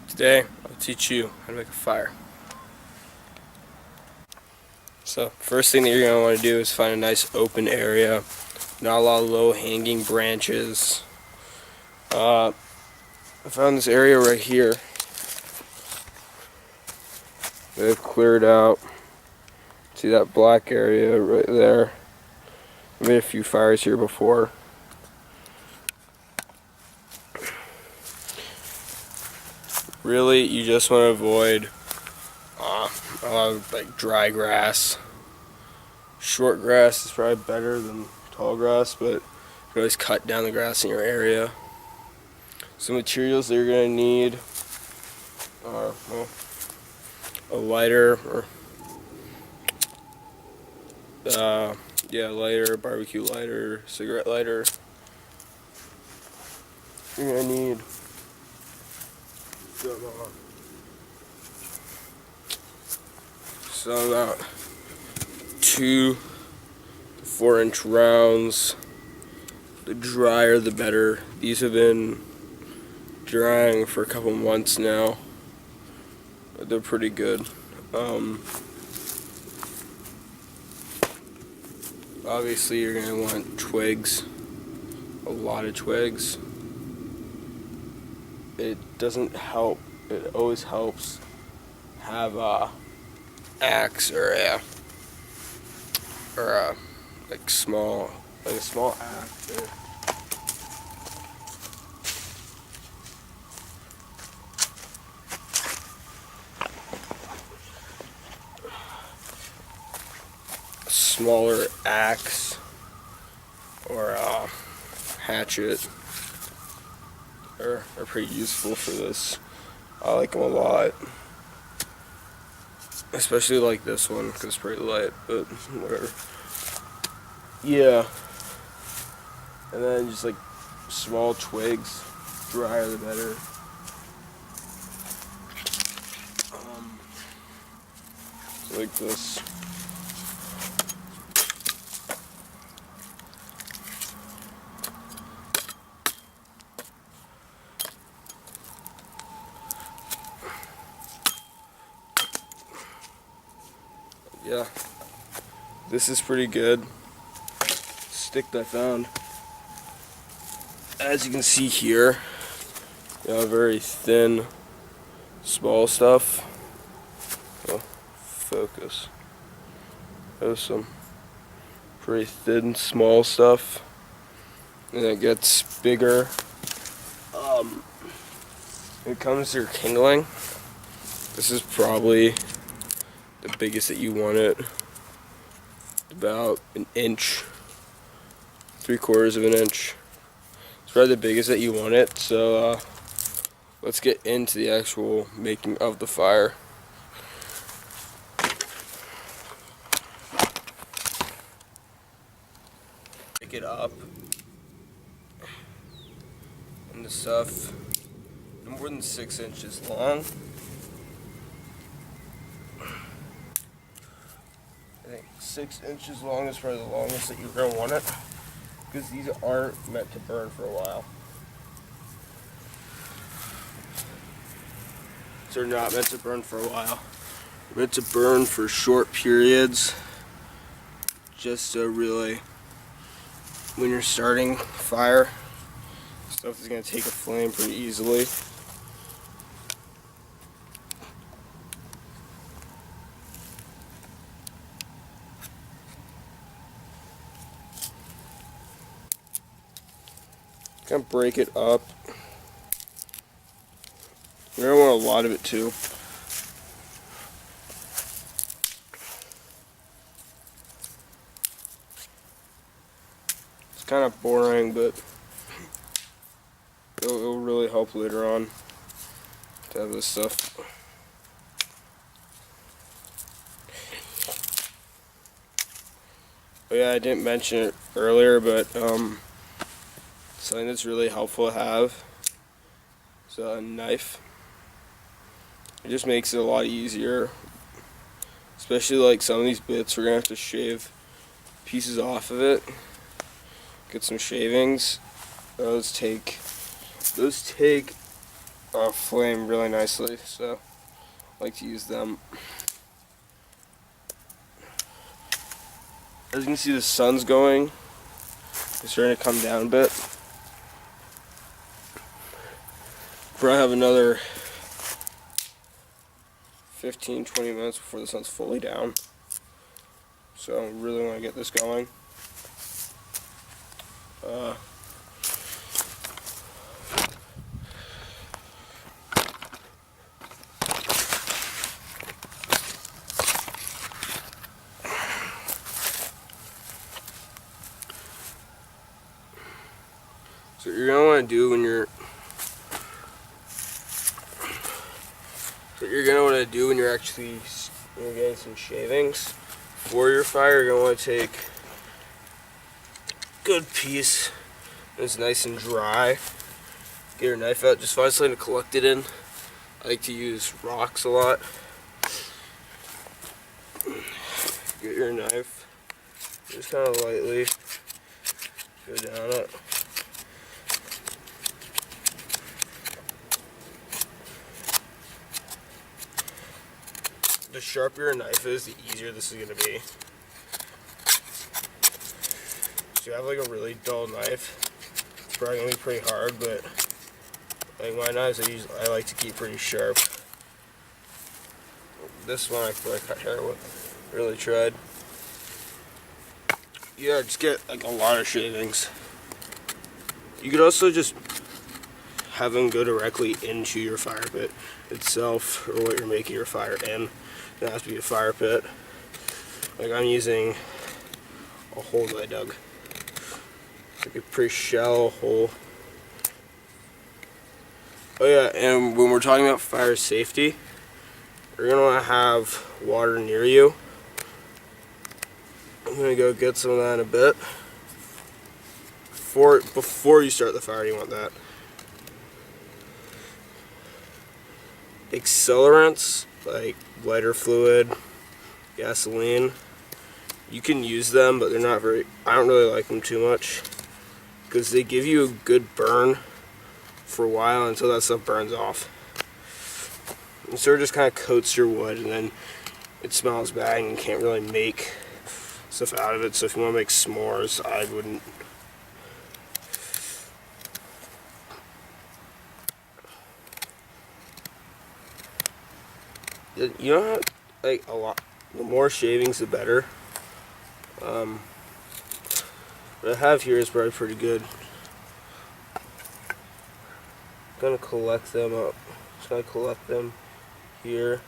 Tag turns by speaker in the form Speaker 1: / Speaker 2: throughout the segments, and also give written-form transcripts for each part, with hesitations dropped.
Speaker 1: Today, I'll teach you how to make a fire. So, first thing that you're going to want to do is find a nice open area, not a lot of low-hanging branches. I found this area right here. They've cleared out. See that black area right there? I made a few fires here before. Really, you just want to avoid a lot of like dry grass. Short grass is probably better than tall grass, but you can always cut down the grass in your area. Some materials that you're going to need are a lighter, or lighter, barbecue lighter, cigarette lighter. You're going to need some about 2 to 4 inch rounds. The drier the better. These have been drying for a couple months now. They're pretty good. Obviously you're going to want twigs, a lot of twigs. It doesn't help, it always helps have a axe or a small axe. A smaller axe or a hatchet are pretty useful for this. I like them a lot, especially like this one because it's pretty light, but whatever. Yeah, and then just like small twigs, drier the better. Like this. Yeah, this is pretty good stick that I found. As you can see here, very thin, small stuff. Oh, focus. There's some pretty thin, small stuff, and it gets bigger. When it comes to your kindling, this is probably the biggest that you want it. About an inch, 3/4 of an inch. It's probably the biggest that you want it. So let's get into the actual making of the fire. Pick it up and the stuff no more than 6 inches long. I think 6 inches long is probably the longest that you're going to want it, because these aren't meant to burn for a while. They're not meant to burn for a while. They're meant to burn for short periods, just to really, when you're starting fire, stuff is going to take a flame pretty easily. Kind of break it up. You don't want a lot of it too. It's kind of boring, but it'll really help later on to have this stuff. Oh yeah, I didn't mention it earlier, but something that's really helpful to have is a knife. It just makes it a lot easier, especially like some of these bits we're gonna have to shave pieces off of it. Get some shavings. Those take flame really nicely, so I like to use them. As you can see, the sun's going. It's starting to come down a bit. Probably have another 15-20 minutes before the sun's fully down. So I really want to get this going. So what you're gonna want to do when you're actually getting some shavings for your fire, you're gonna want to take a good piece. It's nice and dry. Get your knife out. Just find something to collect it in. I like to use rocks a lot. Get your knife. Just kind of lightly go down it. The sharper your knife is, the easier this is going to be. So you have like a really dull knife, it's probably going to be pretty hard, but like my knives I like to keep pretty sharp. This one I feel like I really tried. Yeah, just get like a lot of shavings. You could also just have them go directly into your fire pit itself, or what you're making your fire in. It doesn't have to be a fire pit. Like I'm using a hole that I dug. It's like a pretty shallow hole. Oh yeah, and when we're talking about fire safety, you're gonna want to have water near you. I'm gonna go get some of that in a bit. Before you start the fire, you want that. Accelerants like lighter fluid, gasoline, you can use them, but they're not very. I don't really like them too much because they give you a good burn for a while until that stuff burns off. And so it just kind of coats your wood, and then it smells bad, and you can't really make stuff out of it. So if you want to make s'mores, I wouldn't. You don't have, like, a lot. The more shavings, the better. What I have here is probably pretty good. I'm gonna collect them up. Just gonna collect them here.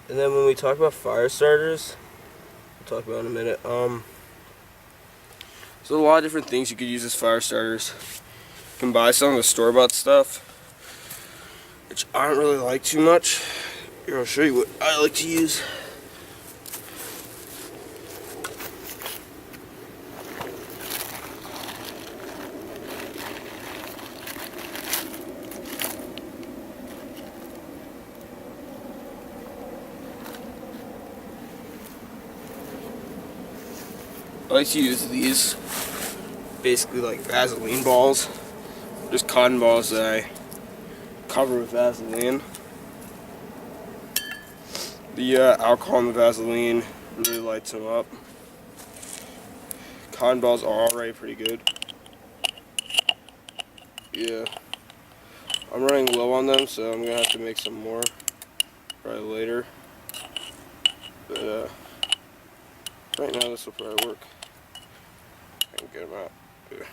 Speaker 1: And then when we talk about fire starters, we'll talk about in a minute. So a lot of different things you could use as fire starters. You can buy some of the store-bought stuff, which I don't really like too much. Here, I'll show you what I like to use. I like to use these, basically like Vaseline balls, just cotton balls that I cover with Vaseline. The alcohol in the Vaseline really lights them up. Cotton balls are already pretty good. Yeah, I'm running low on them, so I'm gonna have to make some more probably later. But right now this will probably work. I can get them out. Yeah.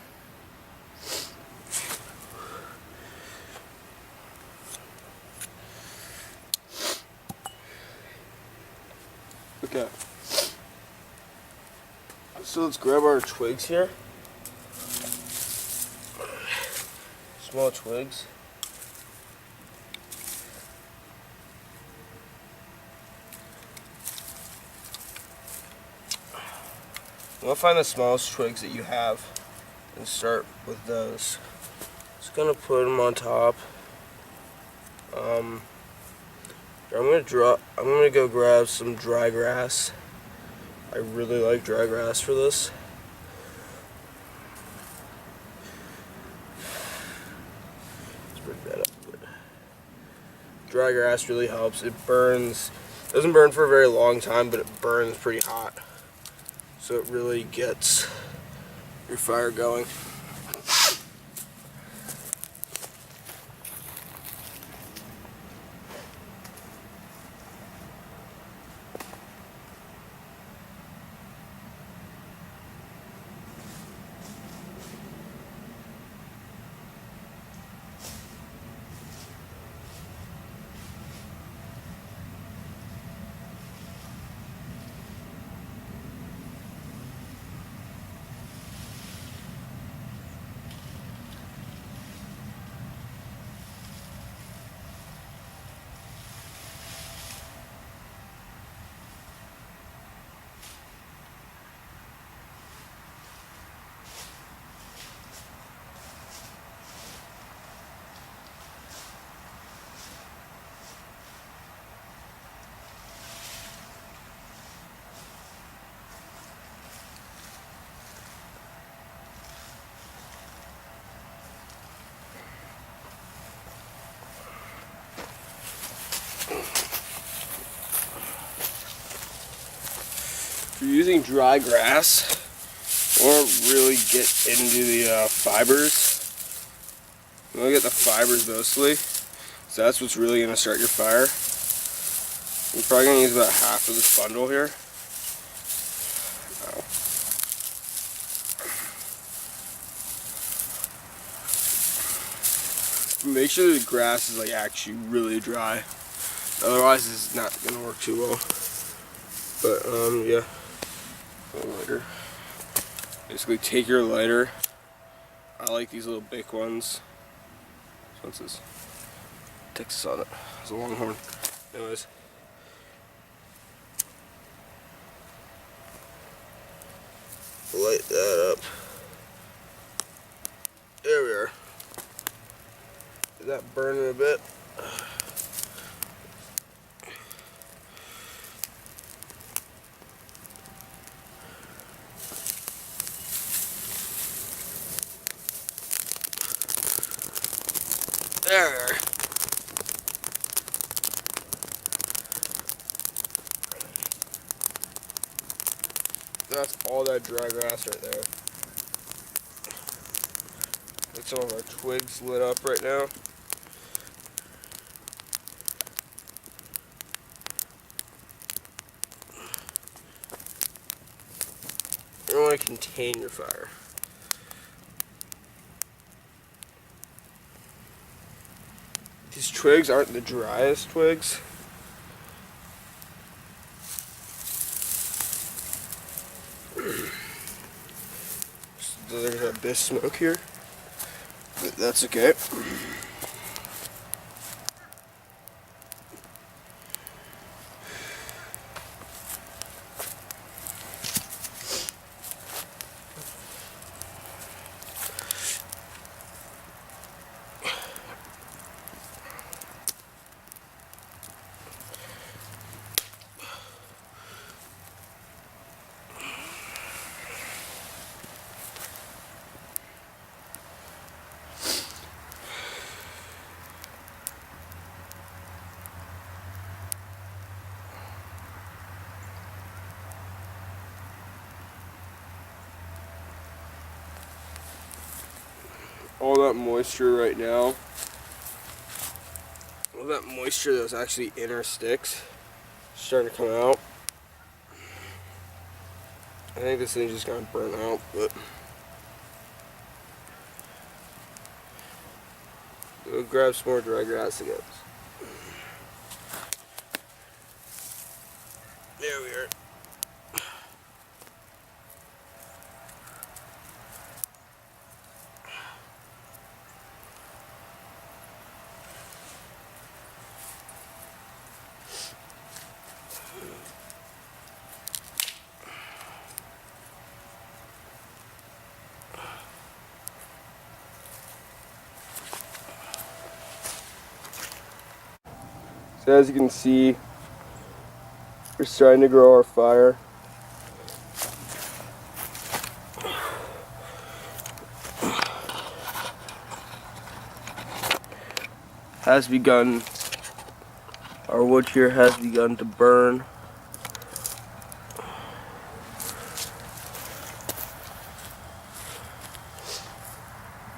Speaker 1: Okay. So let's grab our twigs here. Small twigs. We'll find the smallest twigs that you have and start with those. Just gonna put them on top. I'm gonna go grab some dry grass. I really like dry grass for this. Let's break that up a bit. dry grass really helps. It burns, doesn't burn for a very long time, but it burns pretty hot. So it really gets your fire going. If you're using dry grass, you want to really get into the fibers. You want to get the fibers mostly, so that's what's really going to start your fire. I'm probably going to use about half of this bundle here. Make sure the grass is like actually really dry, otherwise it's not going to work too well. But yeah, a lighter. Basically take your lighter. I like these little big ones. This one says Texas on it. It's a Longhorn. Anyways. Light that up. There we are. Is that burning a bit? There we are. That's all that dry grass right there. Get some of our twigs lit up right now. You want to contain your fire. These twigs aren't the driest twigs. There's a bit of smoke here, but that's okay. All that moisture right now, all that moisture that's actually in our sticks is starting to come out. I think this thing's just gonna burn out, but we'll grab some more dry grass again. There we are. So as you can see, we're starting to grow our fire. Has begun Our wood here has begun to burn.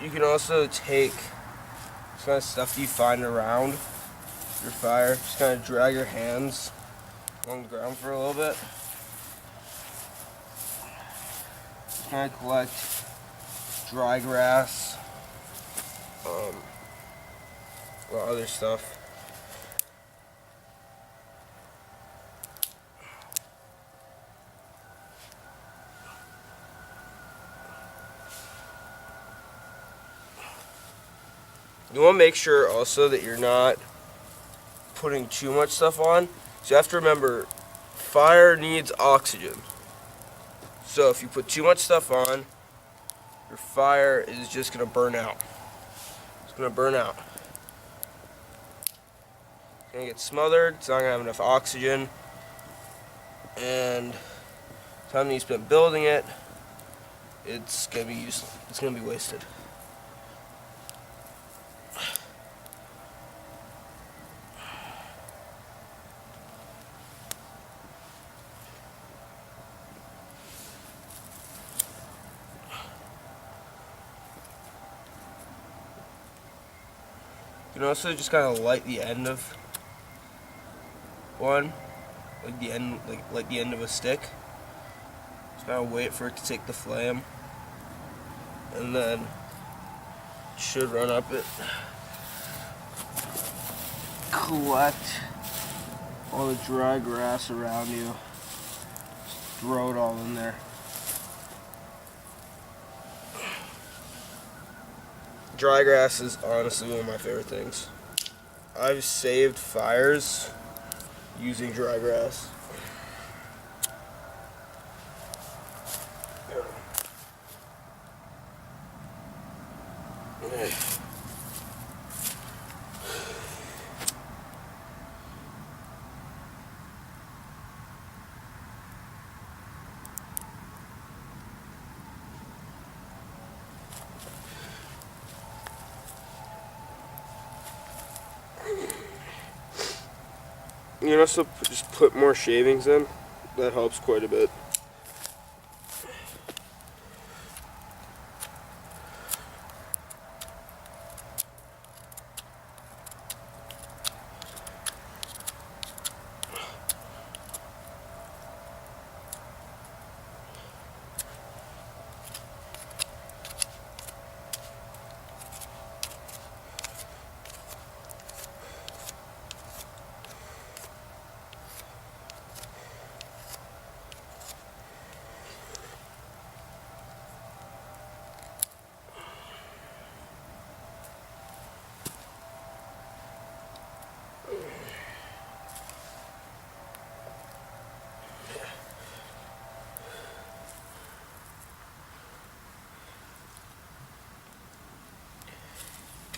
Speaker 1: You can also take this kind of stuff you find around your fire, just kind of drag your hands along the ground for a little bit. Just kind of collect dry grass, a lot of other stuff. You want to make sure also that you're not putting too much stuff on. So you have to remember, fire needs oxygen. So if you put too much stuff on, your fire is just going to burn out. It's going to burn out. It's going to get smothered. It's not going to have enough oxygen. And the time that you spend building it, it's going to be useless. It's going to be wasted. You can also just kind of light the end of one, like the end, like the end of a stick. Just kind of wait for it to take the flame, and then it should run up it. Collect all the dry grass around you. Just throw it all in there. Dry grass is honestly one of my favorite things. I've saved fires using dry grass. You can also just put more shavings in. That helps quite a bit.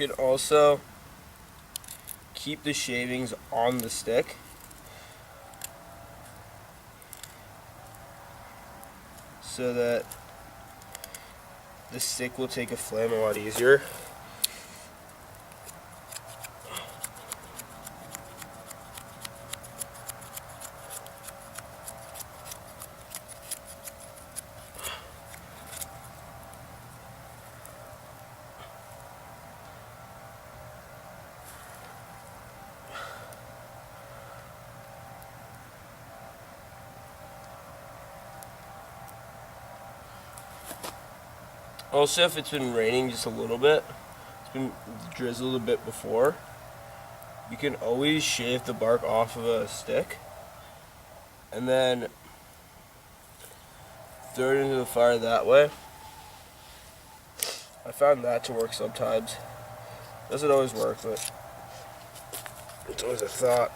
Speaker 1: You can also keep the shavings on the stick. So that the stick will take a flame a lot easier. Also, if it's been raining just a little bit, it's been drizzled a bit before, you can always shave the bark off of a stick and then throw it into the fire that way. I found that to work sometimes. Doesn't always work, but it's always a thought.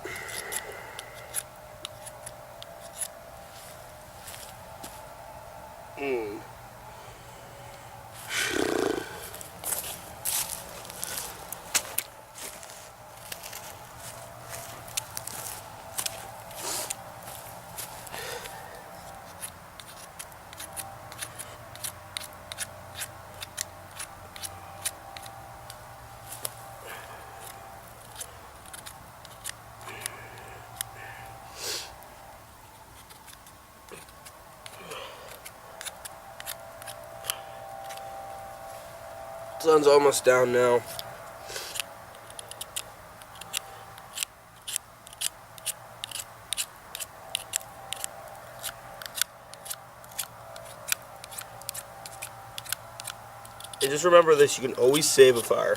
Speaker 1: Sun's almost down now. And just remember this, you can always save a fire.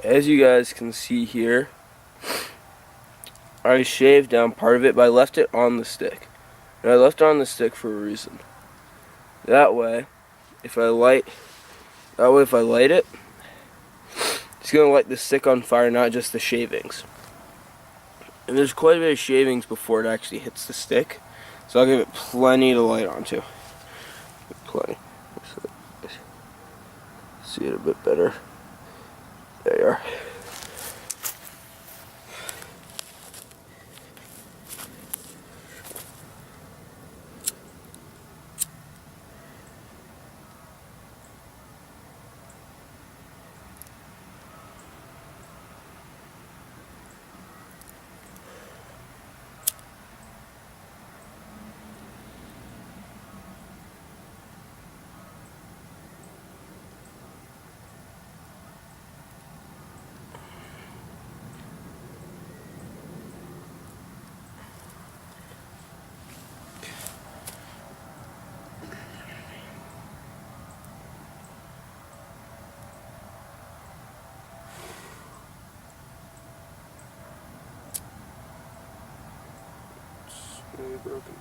Speaker 1: As you guys can see here, I shaved down part of it, but I left it on the stick. And I left it on the stick for a reason. That way, if I light it, it's gonna light the stick on fire, not just the shavings. And there's quite a bit of shavings before it actually hits the stick, so I'll give it plenty to light onto. Plenty. See it a bit better. There you are. Really broken.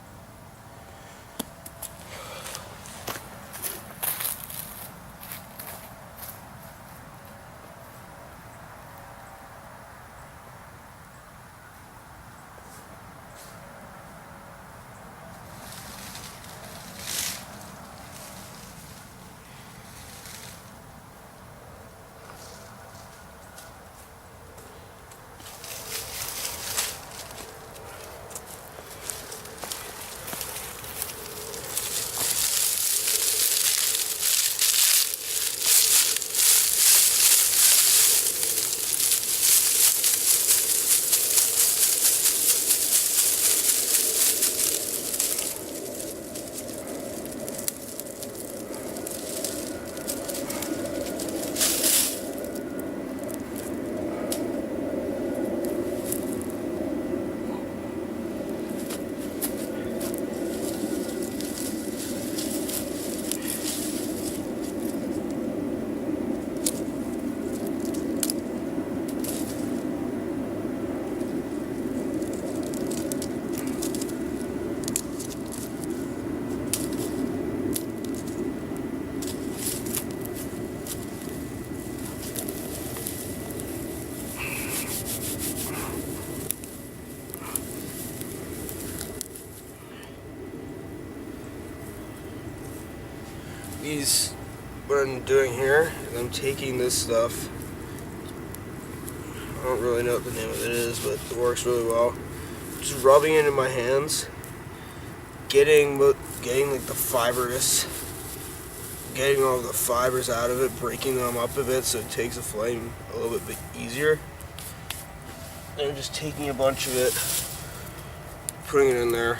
Speaker 1: what I'm doing here is I'm taking this stuff. I don't really know what the name of it is, but it works really well. Just rubbing it in my hands, getting like the fibrous, getting all the fibers out of it, breaking them up a bit so it takes the flame a little bit easier. And I'm just taking a bunch of it, putting it in there.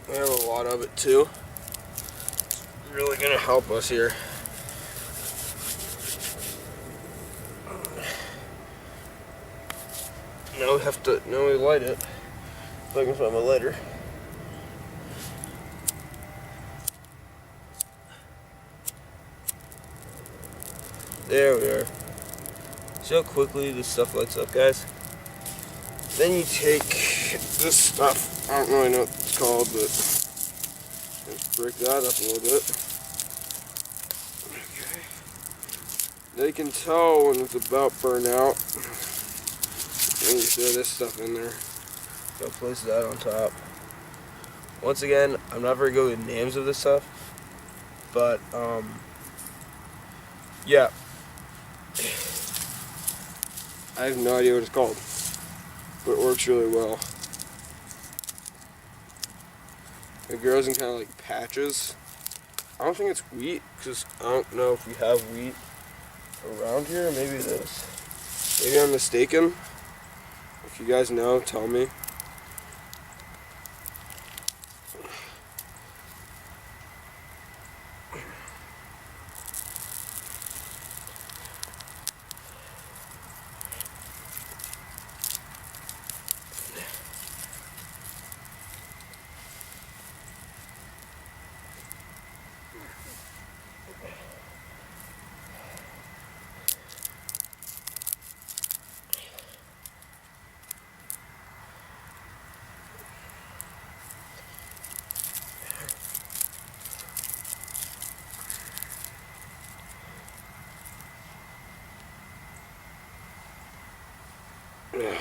Speaker 1: We have a lot of it too. It's really gonna help us here. Now we light it. If I can find my lighter. There we are. See how quickly this stuff lights up, guys? Then you take this stuff, I don't really know what it's called, but let's break that up a little bit. Okay. Now you can tell when it's about burnt out. Then you throw this stuff in there. Go place that on top. Once again, I'm not very good with names of this stuff, but yeah. I have no idea what it's called, but it works really well. It grows in kind of like patches. I don't think it's wheat, because I don't know if we have wheat around here. Maybe it is. Maybe I'm mistaken. If you guys know, tell me. Yeah.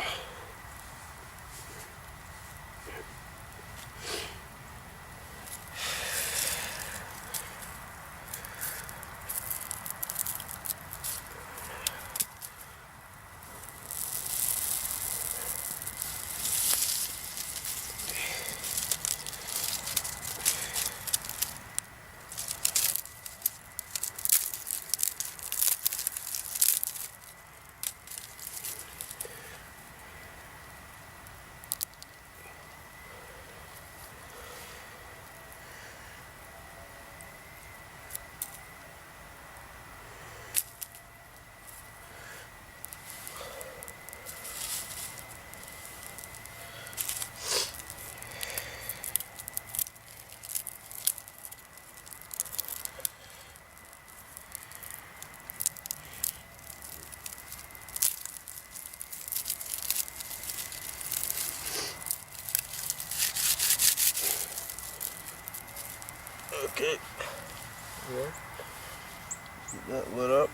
Speaker 1: Okay. Yeah. Keep that lit up.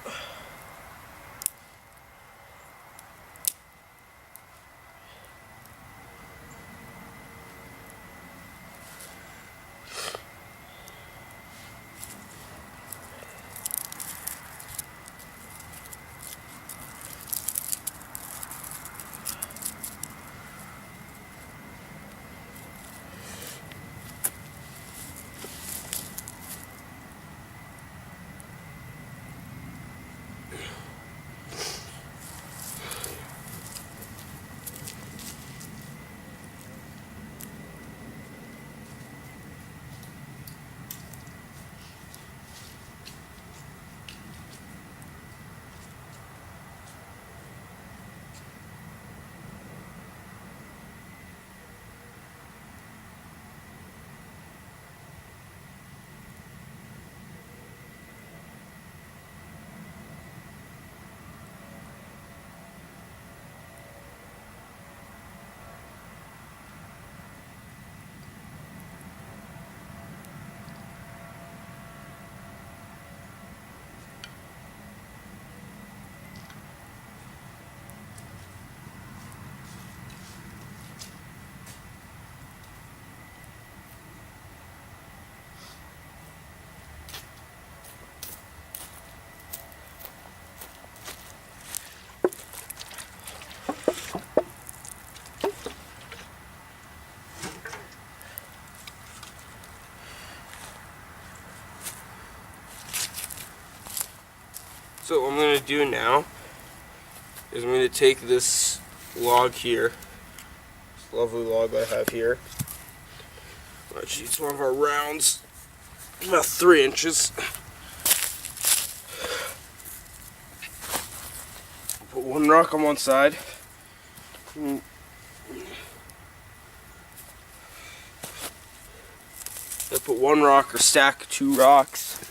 Speaker 1: So what I'm going to do now is I'm going to take this log here, this lovely log I have here. Actually, it's one of our rounds, about 3 inches. Put one rock on one side. I put one rock or stack 2 rocks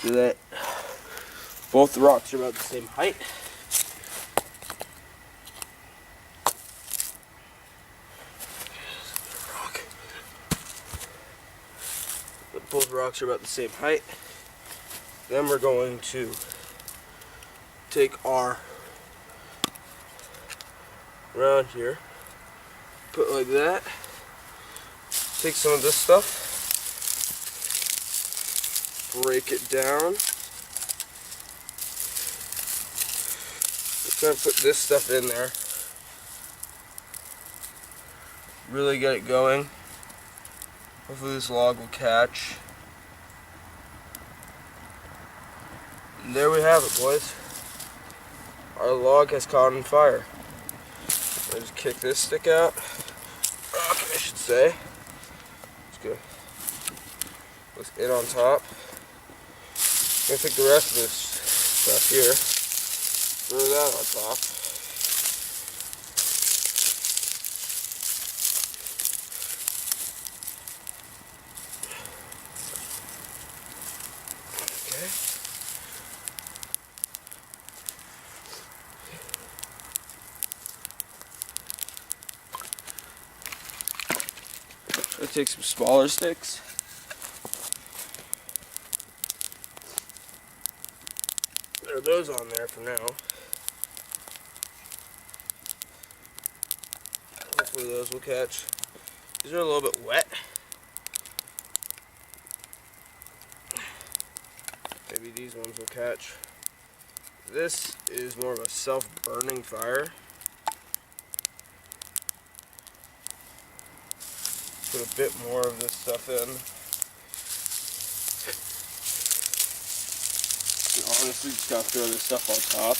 Speaker 1: so that both the rocks are about the same height. Both rocks are about the same height. Then we're going to take our round here, put like that. Take some of this stuff, break it down. Just gonna put this stuff in there. Really get it going. Hopefully this log will catch. And there we have it, boys. Our log has caught on fire. I just kick this stick out. Rock, I should say. Let's go. Let's in on top. I'm gonna take the rest of this stuff here. Throw that on top. Okay. I'll take some smaller sticks. There are those on there for now. Hopefully those will catch. These are a little bit wet. Maybe these ones will catch. This is more of a self-burning fire. Put a bit more of this stuff in. And honestly, just gotta throw this stuff on top.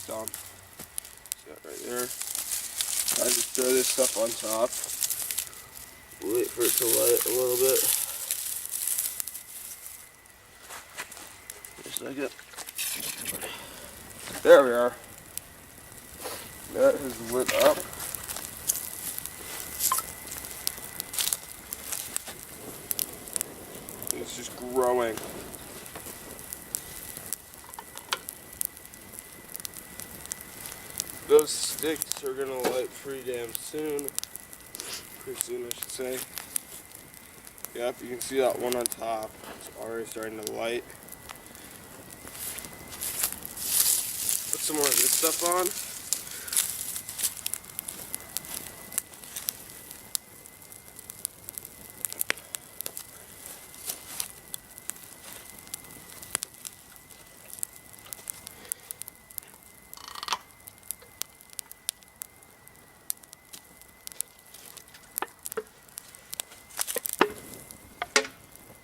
Speaker 1: Stomp. See that right there? I just throw this stuff on top. Wait for it to light a little bit. Just like it. There we are. That has lit up. It's just growing. Those sticks are gonna light pretty damn soon. Pretty soon, I should say. Yep, you can see that one on top. It's already starting to light. Put some more of this stuff on.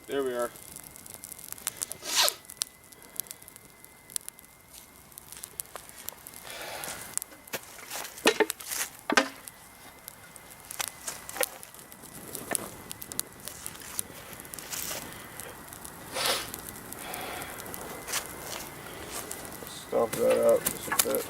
Speaker 1: There we are. Stomp that out just a bit.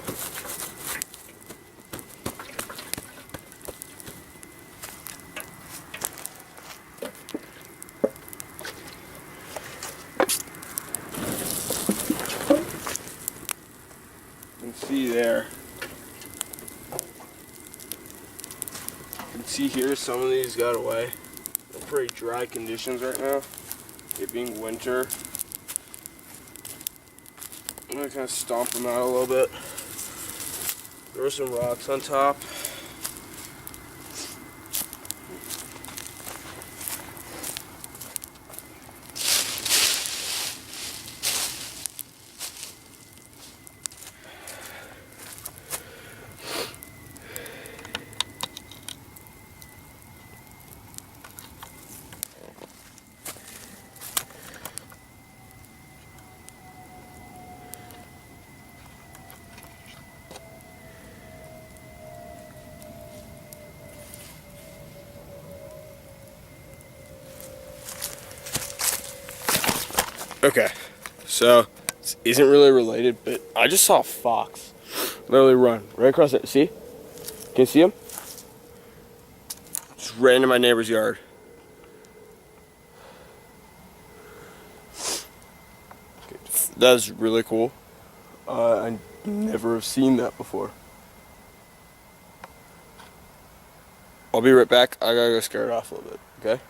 Speaker 1: You can see there. You can see here some of these got away. They're pretty dry conditions right now. It being winter. I'm gonna kind of stomp them out a little bit. Throw some rocks on top. Okay, so this isn't really related, but I just saw a fox literally run right across it. See? Can you see him? Just ran into my neighbor's yard. That's really cool. I never have seen that before. I'll be right back. I gotta go scare it off a little bit, okay?